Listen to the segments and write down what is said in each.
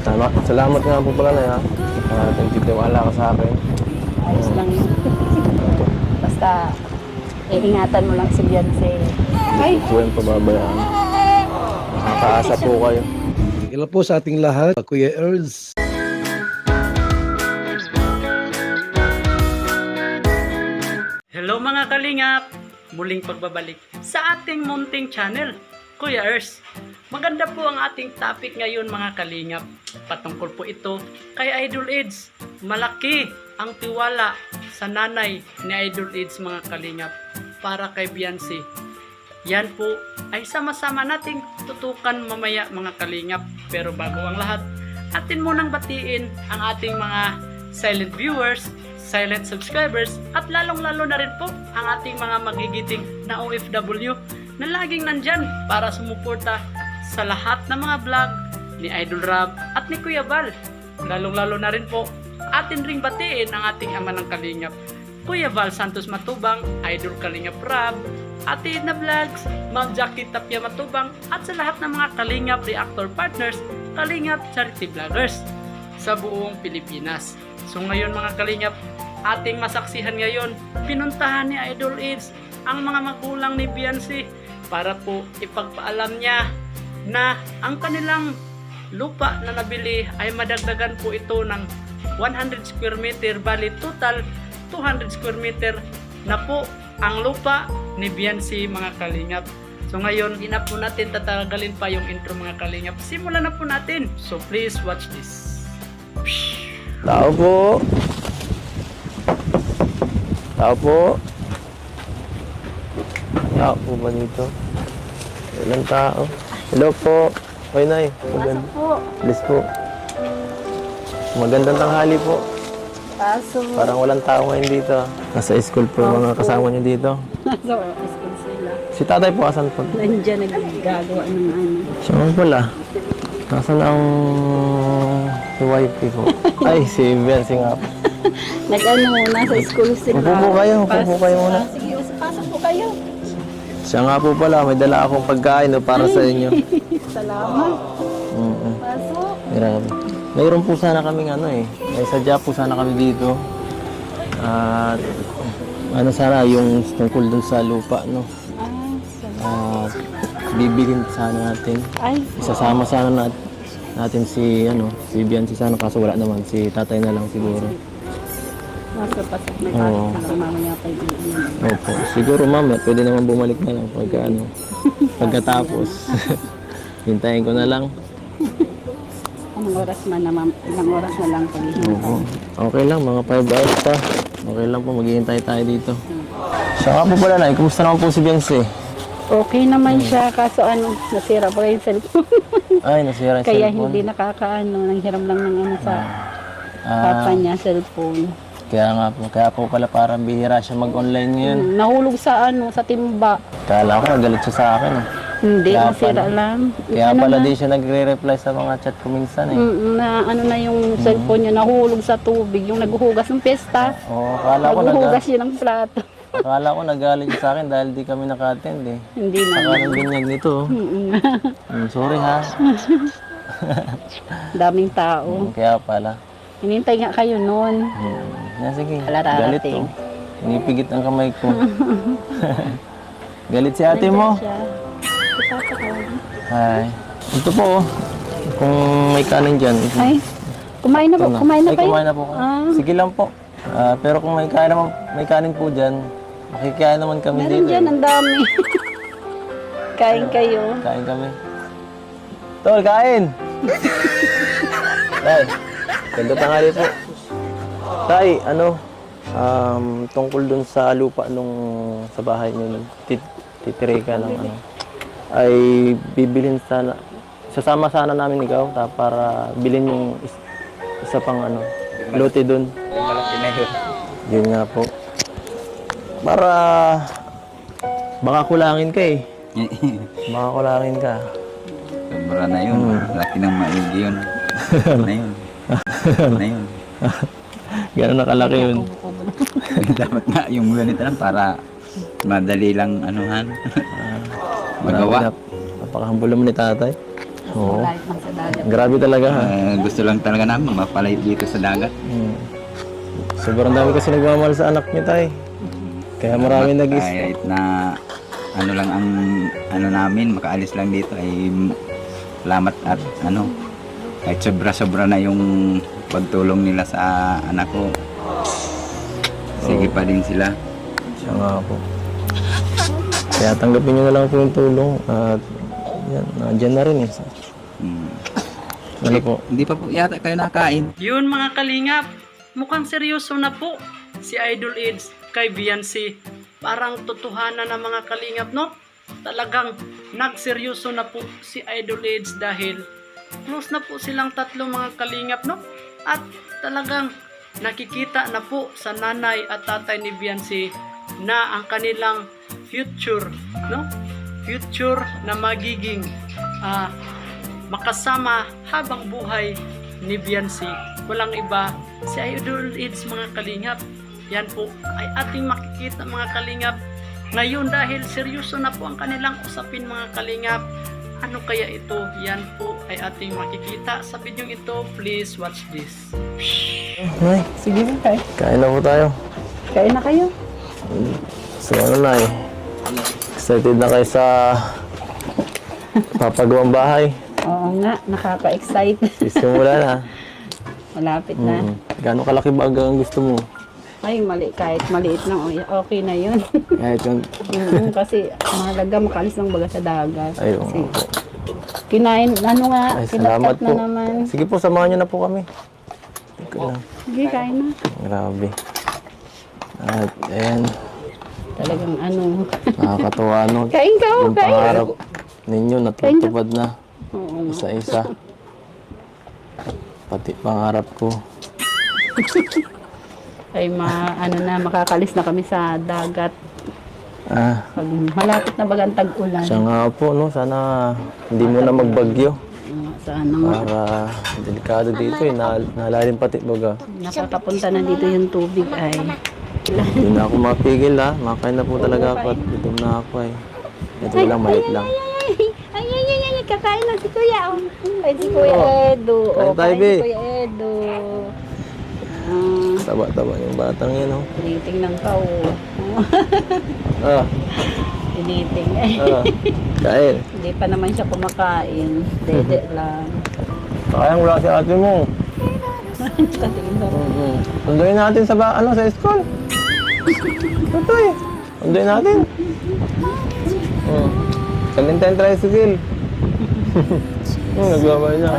Salamat nga po pala na ha. Nagtitiwala ka sa akin. Ayos lang yun. Basta, iingatan mo lang si Beyonce. Ay! Po yung pababayaan. Nakakaasa po kayo. Hello po sa ating lahat, Kuya Earls. Hello mga kalingap! Muling pagbabalik sa ating munting channel, Kuya Ers. Maganda po ang ating topic ngayon mga kalingap. Patungkol po ito kay Idol Eds. Malaki ang tiwala sa nanay ni Idol Eds mga kalingap para kay Beyonce. Yan po ay sama-sama nating tutukan mamaya mga kalingap. Pero bago ang lahat, atin munang batiin ang ating mga silent viewers, silent subscribers at lalong-lalo na rin po ang ating mga magigiting na OFW na laging nandyan para sumuporta sa lahat ng mga vlog ni Idol Rob at ni Kuya Val. Lalong-lalo na rin po atin ring batiin ang ating ama ng kalingap, Kuya Val Santos Matubang, Idol Kalingap Rob, Ate Edna Vlogs, Ma'am Jackie Tapia Matubang at sa lahat ng mga kalingap reactor partners, kalingap charity vloggers sa buong Pilipinas. So ngayon mga kalingap, ating masaksihan ngayon, pinuntahan ni Idol Eds ang mga magulang ni Beyonce para po ipagpaalam niya na ang kanilang lupa na nabili ay madagdagan po ito ng 100 square meter, bali total 200 square meter na po ang lupa ni Beyonce mga kalingap. So ngayon, hindi na po natin tatagalin pa yung intro mga kalingap. Simulan na po natin. So please watch this. Tao po. Tao po. Tao po ba dito? Ilang tao? Hello po. Hoy, Nay. Pasok po. Please po. Magandang tanghali po. Pasok. Parang walang tao ngayon dito. Nasa school po yung mga kasama niyo dito. So, school sila. Si tatay po, asan po? Nandiyan naggagawa ng ano. Siya man pala. Nasaan ang si wifey po? Ay, si Beyonce nga po. Nag-ano muna sa school sila. Upo po kayo, upo po kayo muna. Sige, pasok po kayo. Siya nga po pala, may dala akong pagkain no, para sa inyo. Salamat. Mm-mm. Pasok. Grabe. Mayroon po sana kaming ano eh. May sadya po sana kami dito. At ano sana yung tungkol dun sa lupa no. Salamat. At bibilin sana natin. Ay, Isasama sana natin si si Beyonce sana kaso wala naman, si tatay na lang siguro. pasok na Oo. pasok na mamaya pa yun. Opo. Siguro mamaya pwede naman bumalik na lang pagka pagkatapos. Hintayin ko na lang. Anong oras man naman, ilang oras na lang paghihintay. Oo. Okay lang, mga 5 hours pa. Okay lang po, maghihintay tayo dito. Siya nga po pala na, kumusta naman po si Beyonce? Okay naman siya, kaso ano, nasira pa yung cellphone. Ay, nasira yung Kaya cellphone. hindi nakakaano, nanghiram lang ng ano sa Ah, papa niya, cellphone. kaya po pala parang bihira siya mag-online ngayon. Nahulog sa ano, sa timba. Kala ko nagalit siya sa akin eh. Hindi, Kaya nasira pala. lang. Kaya Ano pala na, di siya nagre-reply sa mga chat ko minsan eh. na ano na yung cellphone niya, nahulog sa tubig. Yung naghuhugas ng pesta, Oo, naghuhugas siya ng plato. akala ko nagalit siya sa akin dahil di kami naka-attend eh. Hindi na. Saka ng binyag nito. Sorry ha. Daming tao. Kaya pala. Hinintay nga kayo noon. Sige, Wala galit darating. to. Inipigit ang kamay ko. Galit si ate mo. Siya. Hi. Ito po, oh. Kung may kanin dyan. Ay, kumain na po. ito na. Kumain na Ay, kayo? kumain na po. Ah. Sige lang po. Pero kung may kanin po dyan, makikain naman kami Meron dito. dyan, ang dami. Kain kayo. Kain kami. Tol, kain! Tay, ganda tanghali po. Tay, tungkol dun sa lupa nung sa bahay niyo, titire ka ng ay bibilin sana, sasama sana namin ikaw para bilhin yung isa pang lote dun. Malaki na yun. Yun nga po. Para baka kulangin ka eh. Baka kulangin ka. Sobra na yun. Laki ng maigi yun. Na yun. Na yun. Gano'n nakalaki yun. Dapat nga yung ganito lang para madali lang anuhan. Magawa. Napakahambol naman ni tatay. Oo. Malayo lang sa dagat. Grabe talaga ha. Gusto lang talaga namin mapalayo dito sa dagat. Sobrang dami kasi nagmamahal sa anak niya, tay. Kaya marami Kahit na ano lang ang ano namin, makaalis lang dito ay salamat at ano, kahit sobra-sobra na yung pagtulong nila sa anak ko. Sige pa din sila. Siya nga po. Kaya tanggapin nyo na lang po yung tulong. At yan, nandyan na rin eh. Hmm. Ano po? Hindi pa po yata kayo nakain. Yun mga kalingap, mukhang seryoso na po si Idol Eds kay Biancy. Parang totohanan na mga kalingap, no? Talagang nagseryoso na po si Idol Eds dahil close na po silang tatlo mga kalingap, no? At talagang nakikita na po sa nanay at tatay ni Biancy na ang kanilang future, no? Future na magiging makasama habang buhay ni Biancy. Walang iba si Idol Eds mga kalingap. Yan po ay ating makikita mga kalingap ngayon dahil seryoso na po ang kanilang usapin mga kalingap. Ano kaya ito? Yan po ay ating makikita sa video ito. Please watch this. Nay, Sige na tayo. kain na po tayo. Kain na kayo. So ano na eh. Excited na kayo sa papagawang bahay. Oo nga, nakaka-excite. Simula na. Malapit na. Gano'ng kalaki ba ang gusto mo? Ay, kahit maliit lang, okay na yun. Kahit yung... Kasi mahalaga makalis lang baga sa dagat. Ay, oo Kasi po. kinain, ano nga, Ay, salamat kinatkat po. na naman. Sige po, samahan nyo na po kami. Sige, kain na. Grabe. At ayan, Talagang ano. nakakatuwa no. Kain ka, oh, Yung kain. pangarap ninyo natutupad na Oo. isa-isa. Pati pangarap ko. Ay, makakalis na kami sa dagat. Pag malapit na bagang tag-ulan. Siya nga po, no? Sana hindi mo na magbagyo. Sana nga. Para delikado dito eh. Nalalim pati baga. Nakakapunta na dito yung tubig ay. Hindi na ako mapigil ha. Makain na po talaga ako at gutom na ako eh. Ito lang, maliit lang. Ay, kakain na si Kuya. Ay, si Kuya Edo. Kain tayo, Kain Be. si Kuya Edo. Taba-taba yung batang yan, oh. Tinitingnan ka, oh. Ah, Tinitingnan. kain. Hindi pa naman siya kumakain. Dede lang. Sayang wala si ate mo. Katingin daw. Sunduin natin sa sa school. Tutoy. Sunduin natin. Kalintayin tricycle. Naglaban niya.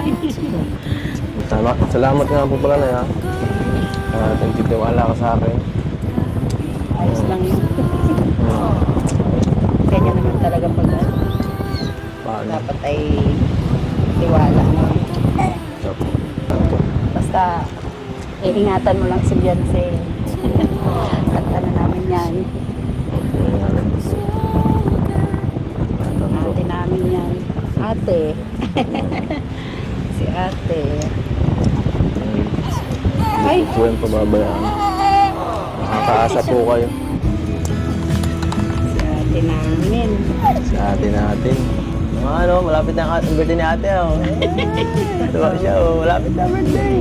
Salamat nga po pala na ya. Nagtitiwala ka sa akin. Ayos lang yun. Kanya naman talaga pag Paano? dapat ay tiwala mo. Basta iingatan mo lang si Beyonce. Kanta na namin yan. Ate namin yan. Ate. Si ate. Ay! Po yung pababayaan. Nakakaasa po kayo. Si ate namin. Sa atin natin. Ano, malapit na ang birthday ni ate, oh. Diba siya, oh. Malapit na birthday.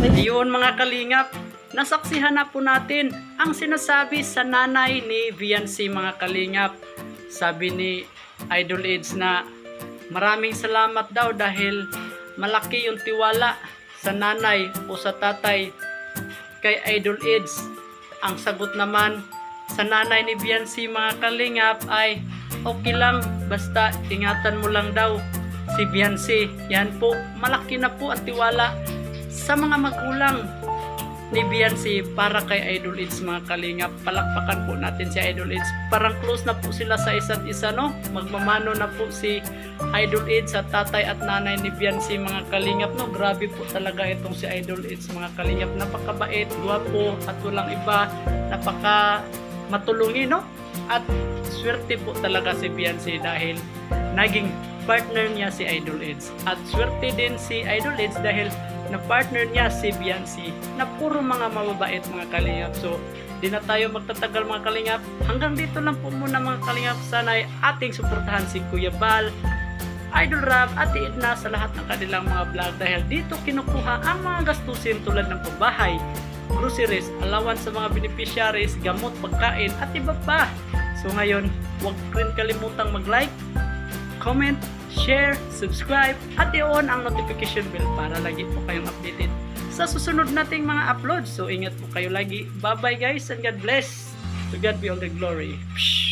Ayun mga kalingap, nasaksihan na po natin ang sinasabi sa nanay ni Biancy mga kalingap. Sabi ni Idol Eds na maraming salamat daw dahil malaki yung tiwala sa nanay o sa tatay kay Idol Eds. Ang sagot naman sa nanay ni Biancy mga kalingap ay okay lang basta ingatan mo lang daw si Biancy. Yan po, malaki na po ang tiwala sa mga magulang ni Biancy para kay Idol Eds mga kalingap. Palakpakan po natin si Idol Eds. Parang close na po sila sa isa't isa, no? Magmamano na po si Idol Eds sa tatay at nanay ni Biancy mga kalingap, no? Grabe po talaga itong si Idol Eds mga kalingap. Napakabait, guwapo at walang iba. Napaka matulungin, no? At swerte po talaga si Biancy dahil naging partner niya si Idol Eds. At swerte din si Idol Eds dahil na partner niya si Biancy na puro mga mababait mga kalingap. So, di na tayo magtatagal mga kalingap. Hanggang dito lang po muna mga kalingap. Sana ay ating suportahan si Kuya Bal Idol Rob at Edna sa lahat ng kanilang mga vlog dahil dito kinukuha ang mga gastusin tulad ng pabahay, groceries, allowance sa mga beneficiaries, gamot, pagkain at iba pa. So ngayon, huwag rin kalimutang mag-like, comment, share, subscribe at i-on ang notification bell para lagi po kayong updated sa susunod nating mga uploads. So ingat po kayo lagi. Bye bye guys and God bless. To God be all the glory. Psh!